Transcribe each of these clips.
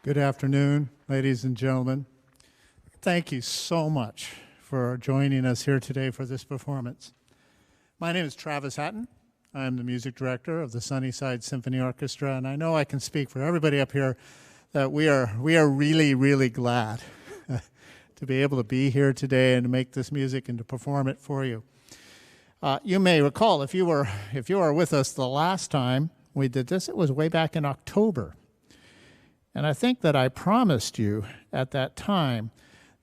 Good afternoon, ladies and gentlemen. Thank you so much for joining us here today for this performance. My name is Travis Hatton. I am the music director of the Sunnyside Symphony Orchestra, and I know I can speak for everybody up here that we are really, really glad to be able to be here today and to make this music and to perform it for you. You may recall, if you were with us the last time we did this, it was way back in October. And I think that I promised you at that time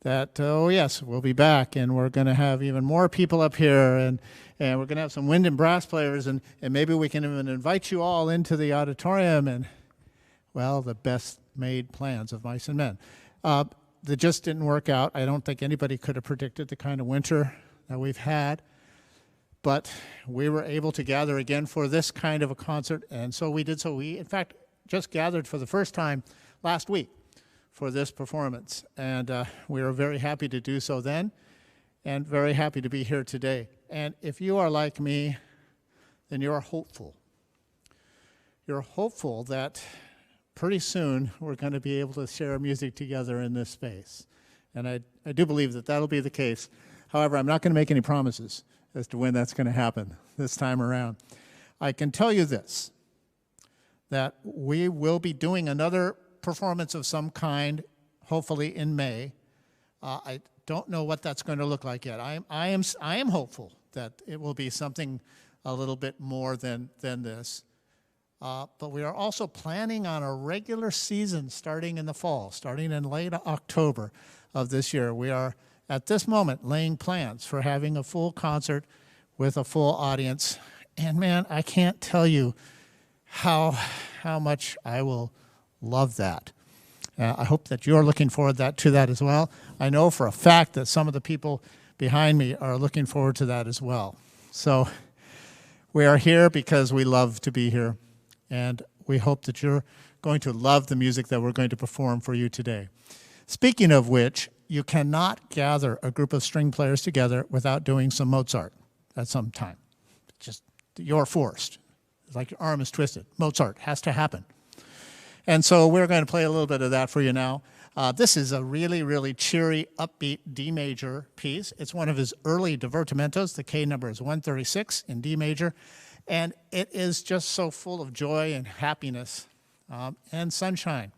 that, oh yes, we'll be back and we're going to have even more people up here and we're going to have some wind and brass players and maybe we can even invite you all into the auditorium and, well, the best made plans of mice and men. That just didn't work out. I don't think anybody could have predicted the kind of winter that we've had. But we were able to gather again for this kind of a concert, and so we did so. We, in fact, just gathered for the first time last week for this performance, and we were very happy to do so then and very happy to be here today. And if you are like me, then you are hopeful. You're hopeful that pretty soon we're going to be able to share music together in this space. And I do believe that that'll be the case. However, I'm not going to make any promises as to when that's going to happen this time around. I can tell you this, that we will be doing another performance of some kind, hopefully in May. I don't know what that's going to look like yet. I am hopeful that it will be something a little bit more than this. But we are also planning on a regular season starting in the fall, starting in late October of this year. We are, at this moment, laying plans for having a full concert with a full audience. And man, I can't tell you how much I will love that. I hope that you're looking forward to that as well. I know for a fact that some of the people behind me are looking forward to that as well. So we are here because we love to be here, and we hope that you're going to love the music that we're going to perform for you today. Speaking of which, you cannot gather a group of string players together without doing some Mozart at some time. Just, you're forced. It's like your arm is twisted. Mozart has to happen. And so we're going to play a little bit of that for you now. This is a really, really cheery, upbeat D major piece. It's one of his early divertimentos. The K number is 136 in D major. And it is just so full of joy and happiness and sunshine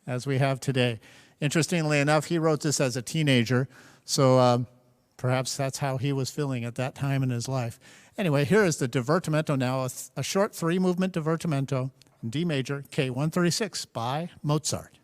as we have today. Interestingly enough, he wrote this as a teenager, so perhaps that's how he was feeling at that time in his life. Anyway, here is the divertimento now, a short three-movement divertimento in D major, K136 by Mozart.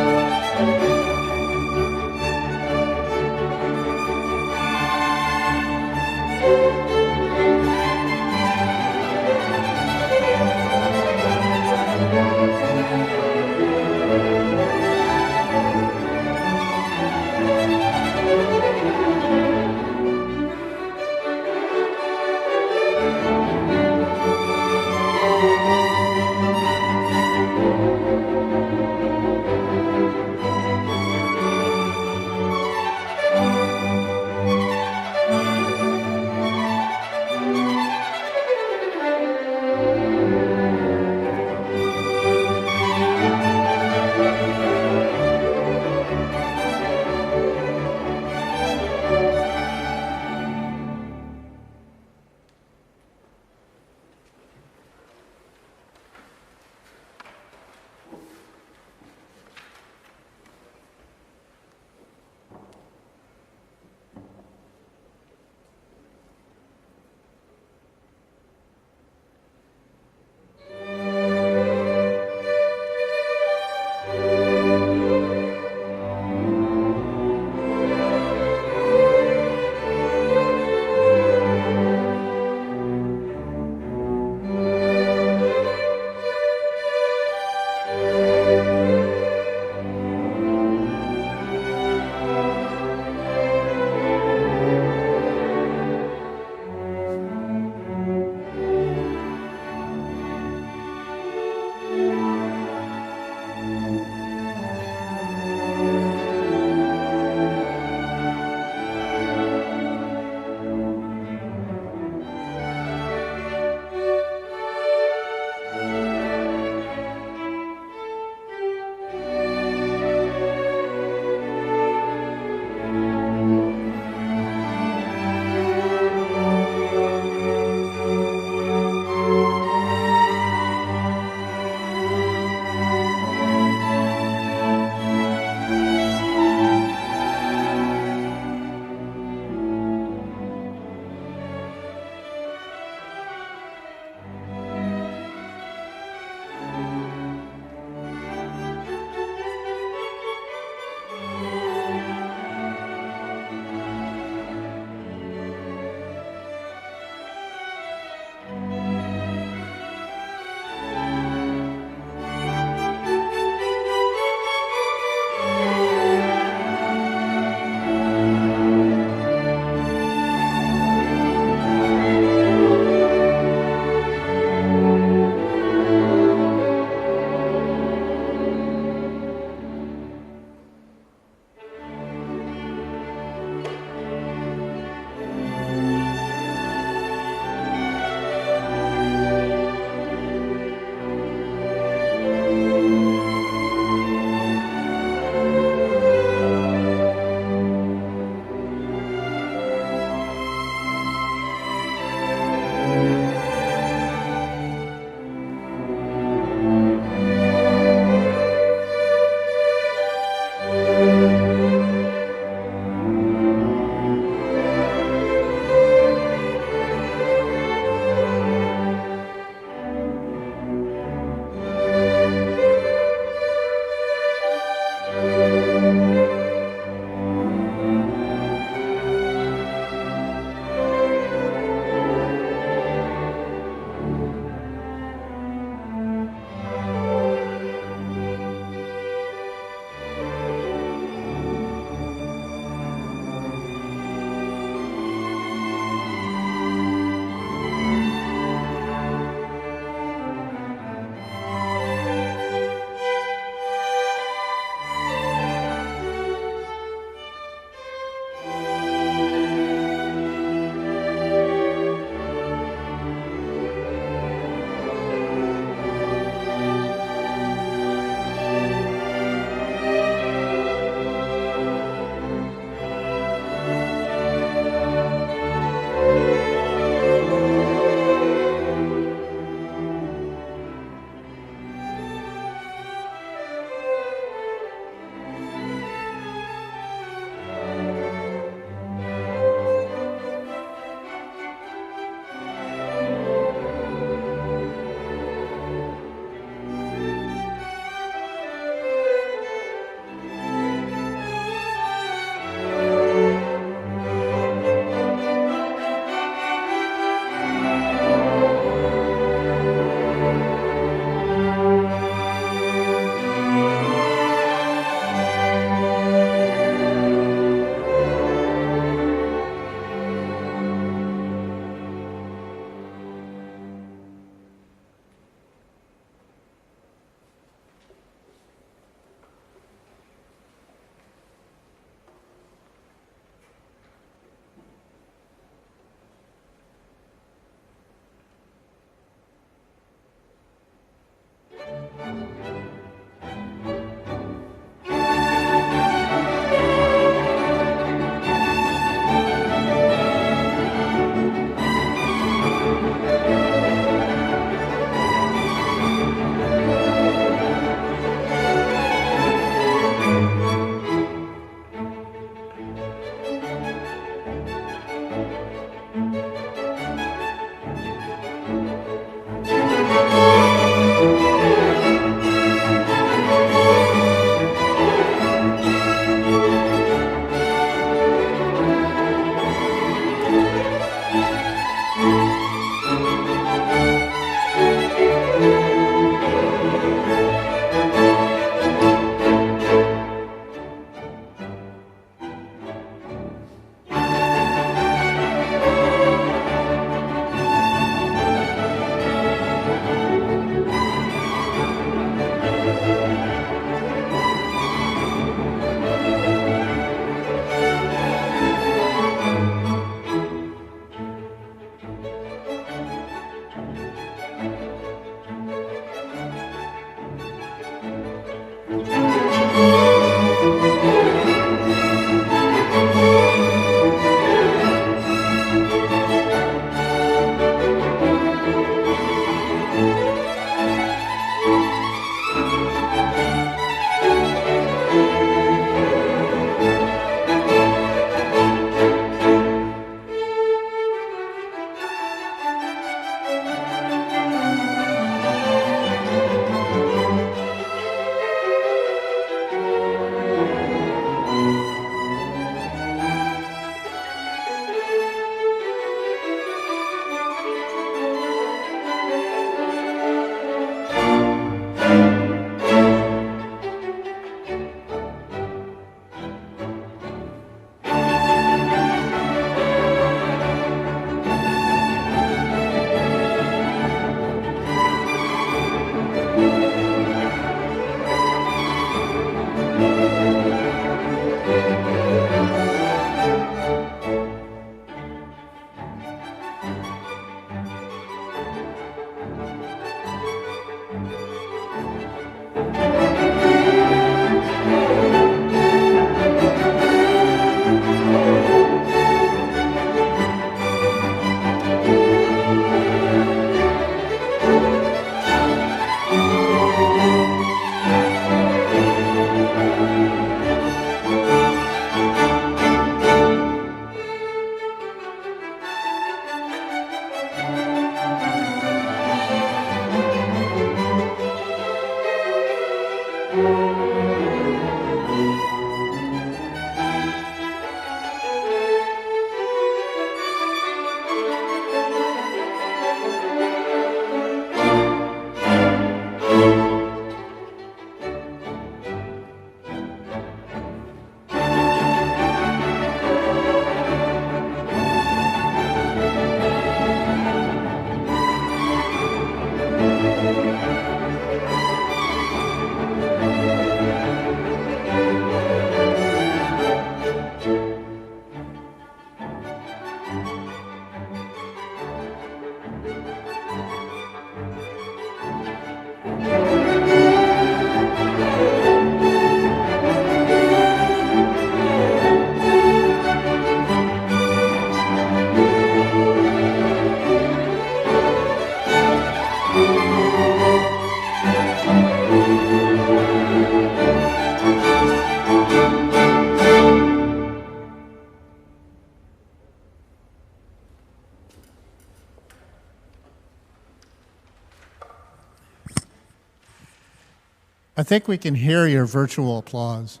I think we can hear your virtual applause.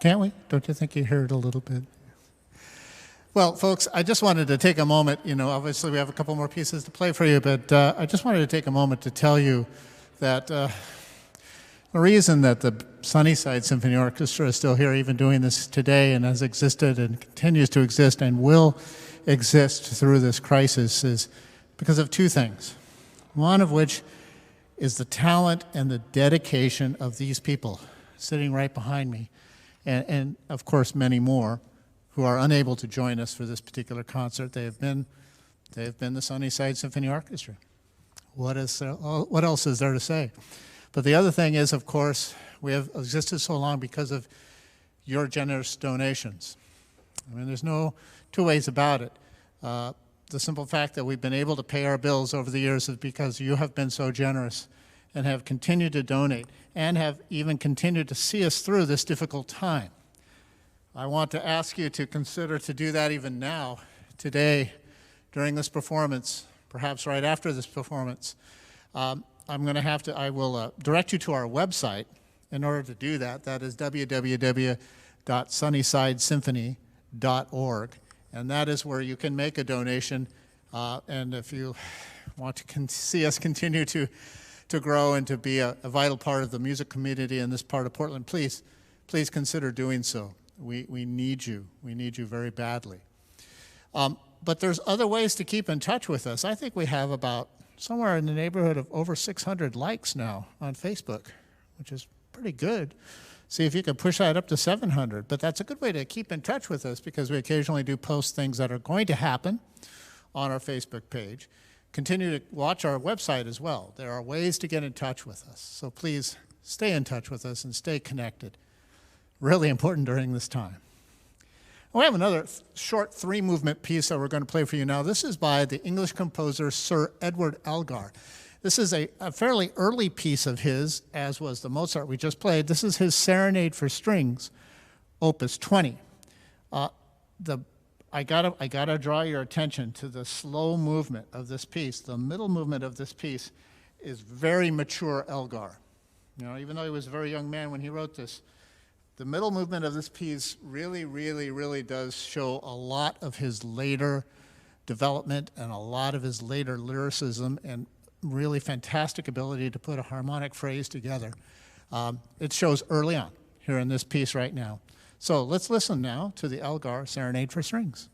Can't we? Don't you think you hear it a little bit? Well, folks, I just wanted to take a moment. Obviously we have a couple more pieces to play for you, but I just wanted to take a moment to tell you that the reason that the Sunnyside Symphony Orchestra is still here, even doing this today, and has existed and continues to exist and will exist through this crisis, is because of two things. One of which is the talent and the dedication of these people sitting right behind me, and of course many more who are unable to join us for this particular concert. They have been the Sunnyside Symphony Orchestra. What else is there to say? But the other thing is, of course, we have existed so long because of your generous donations. I mean, there's no two ways about it. The simple fact that we've been able to pay our bills over the years is because you have been so generous and have continued to donate and have even continued to see us through this difficult time. I want to ask you to consider to do that even now, today, during this performance, perhaps right after this performance. I will direct you to our website in order to do that. That is www.sunnysidesymphony.org. And that is where you can make a donation. And if you want to see us continue to grow and to be a vital part of the music community in this part of Portland, please consider doing so. We need you. We need you very badly. But there's other ways to keep in touch with us. I think we have about somewhere in the neighborhood of over 600 likes now on Facebook, which is pretty good. See if you can push that up to 700. But that's a good way to keep in touch with us because we occasionally do post things that are going to happen on our Facebook page. Continue to watch our website as well. There are ways to get in touch with us. So please stay in touch with us and stay connected. Really important during this time. We have another short 3-movement piece that we're going to play for you now. This is by the English composer Sir Edward Elgar. This is a fairly early piece of his, as was the Mozart we just played. This is his Serenade for Strings, Opus 20. I gotta draw your attention to the slow movement of this piece. The middle movement of this piece is very mature Elgar. Even though he was a very young man when he wrote this, the middle movement of this piece really does show a lot of his later development and a lot of his later lyricism and really fantastic ability to put a harmonic phrase together. It shows early on here in this piece right now. So let's listen now to the Elgar Serenade for Strings.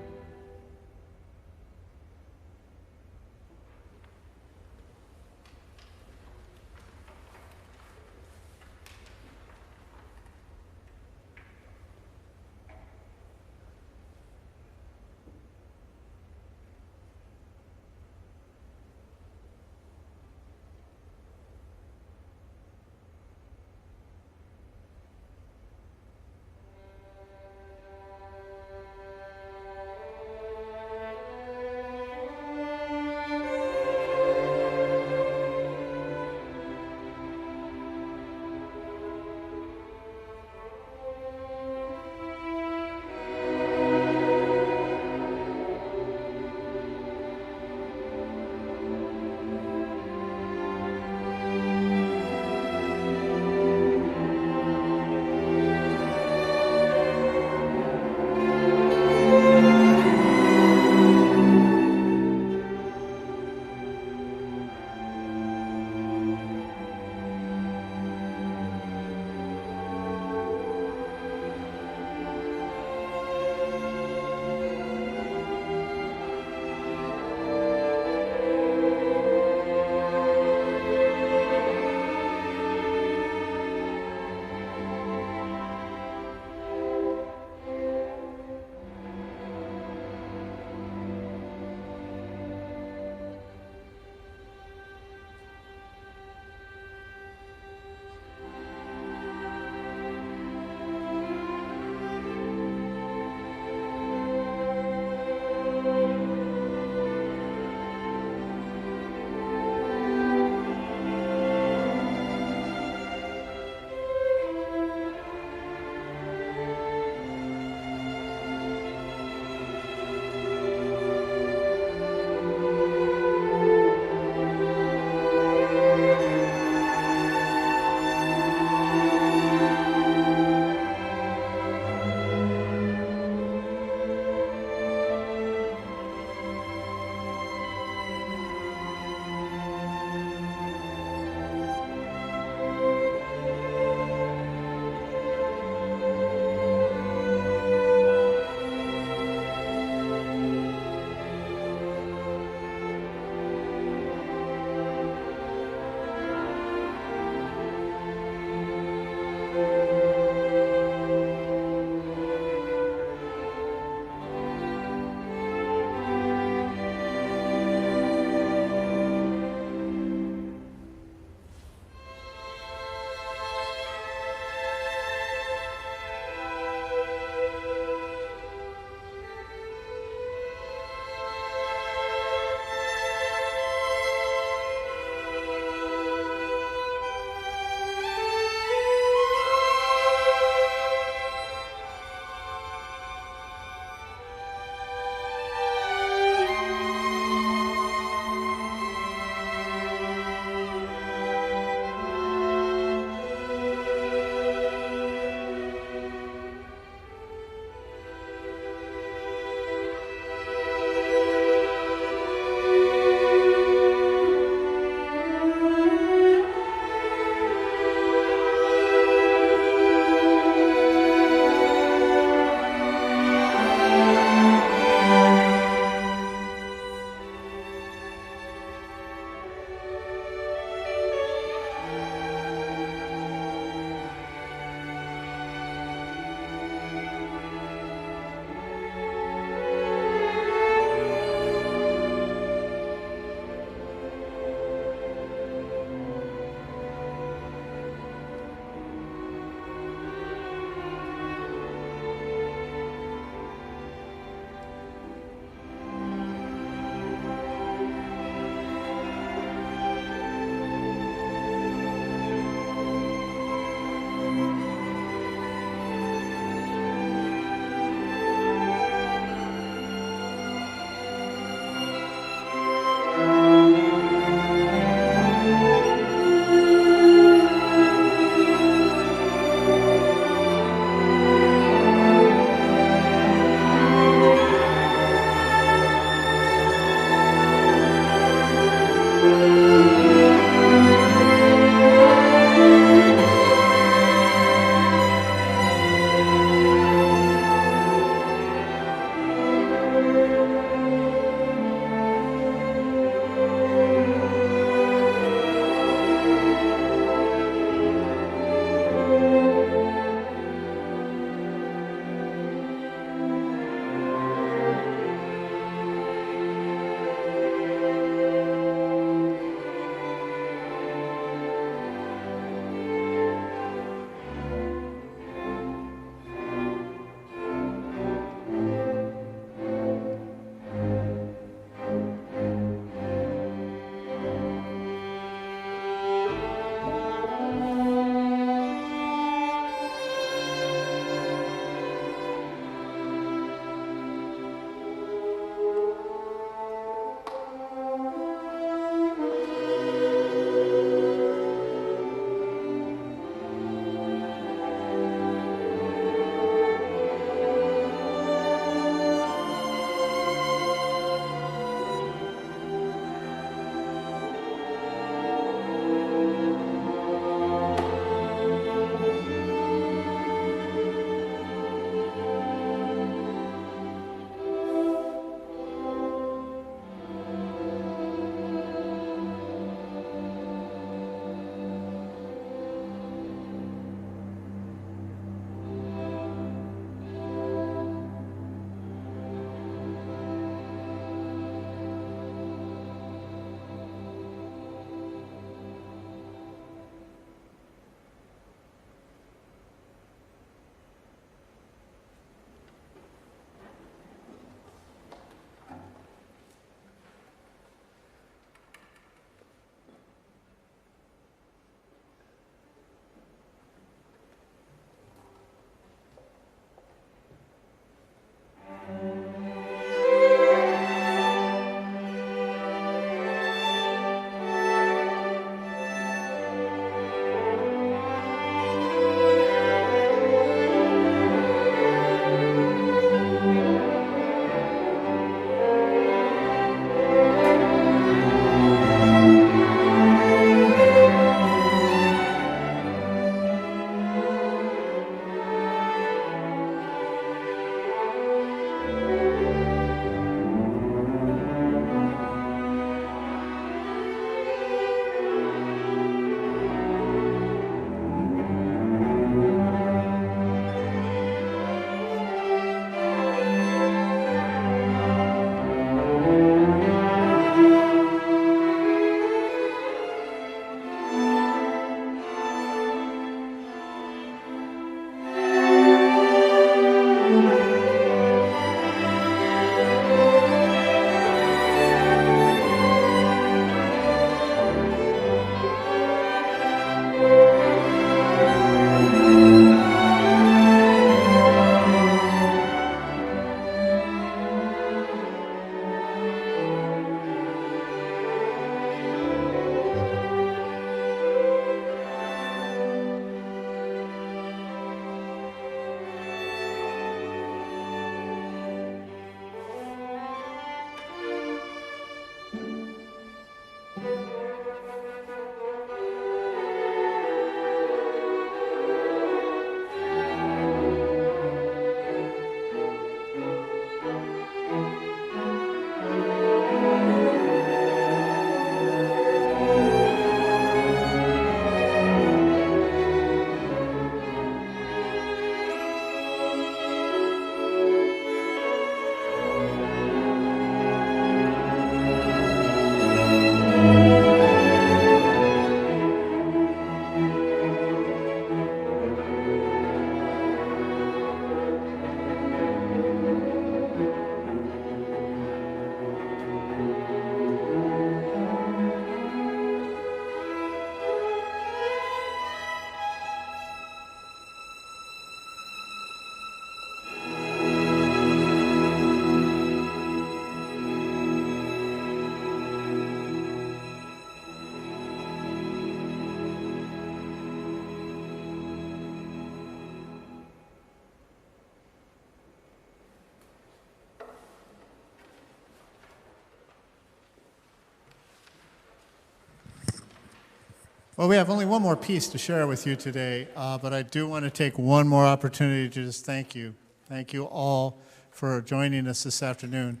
Well, we have only one more piece to share with you today, but I do want to take one more opportunity to just thank you. Thank you all for joining us this afternoon.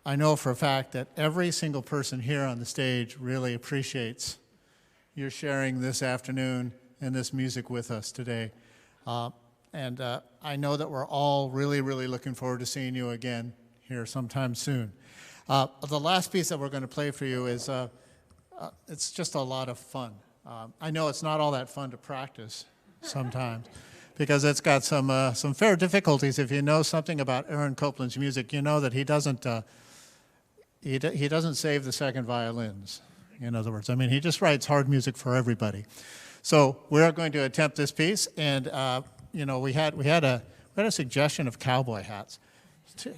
I know for a fact that every single person here on the stage really appreciates your sharing this afternoon and this music with us today. And I know that we're all really, really looking forward to seeing you again here sometime soon. The last piece that we're going to play for you is, it's just a lot of fun. I know it's not all that fun to practice sometimes because it's got some fair difficulties. If you know something about Aaron Copland's music, you know that he doesn't save the second violins, in other words. I mean, he just writes hard music for everybody. So we're going to attempt this piece, and you know, we had a suggestion of cowboy hats.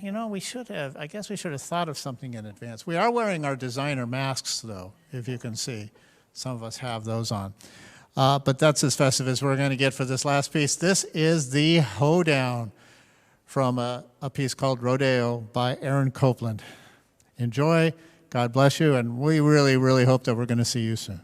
You know, I guess we should have thought of something in advance. We are wearing our designer masks, though, if you can see. Some of us have those on. But that's as festive as we're going to get for this last piece. This is the Hoedown from a piece called Rodeo by Aaron Copland. Enjoy, God bless you, and we really, really hope that we're going to see you soon.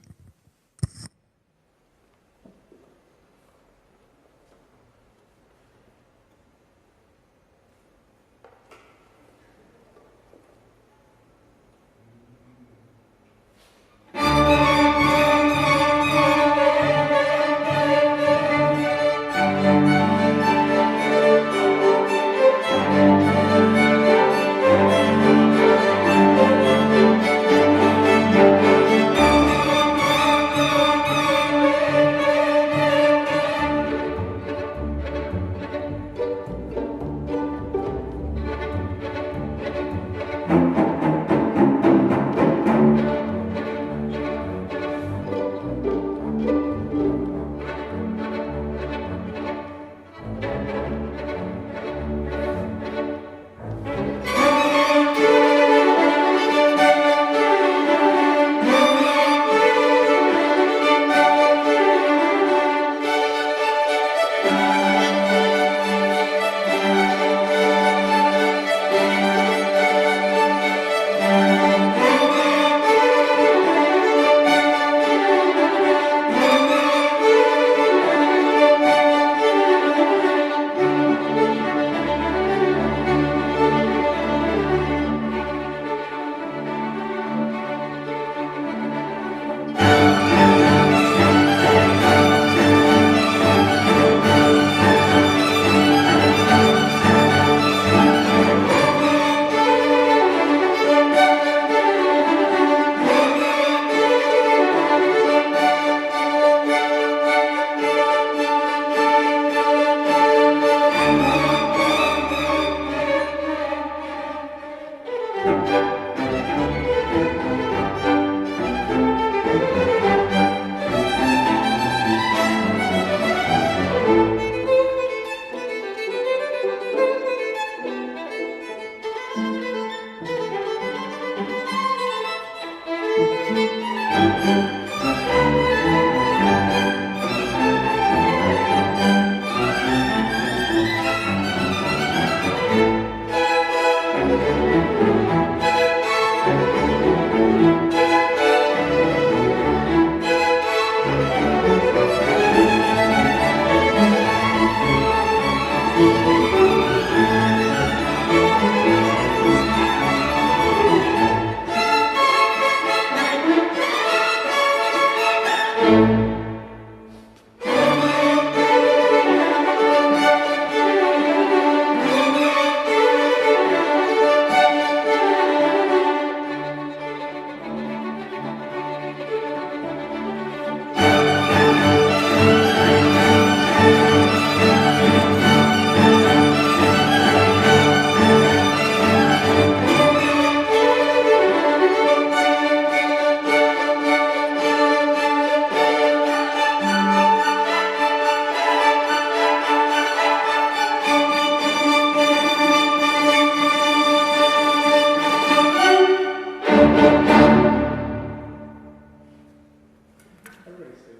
Everybody say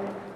it.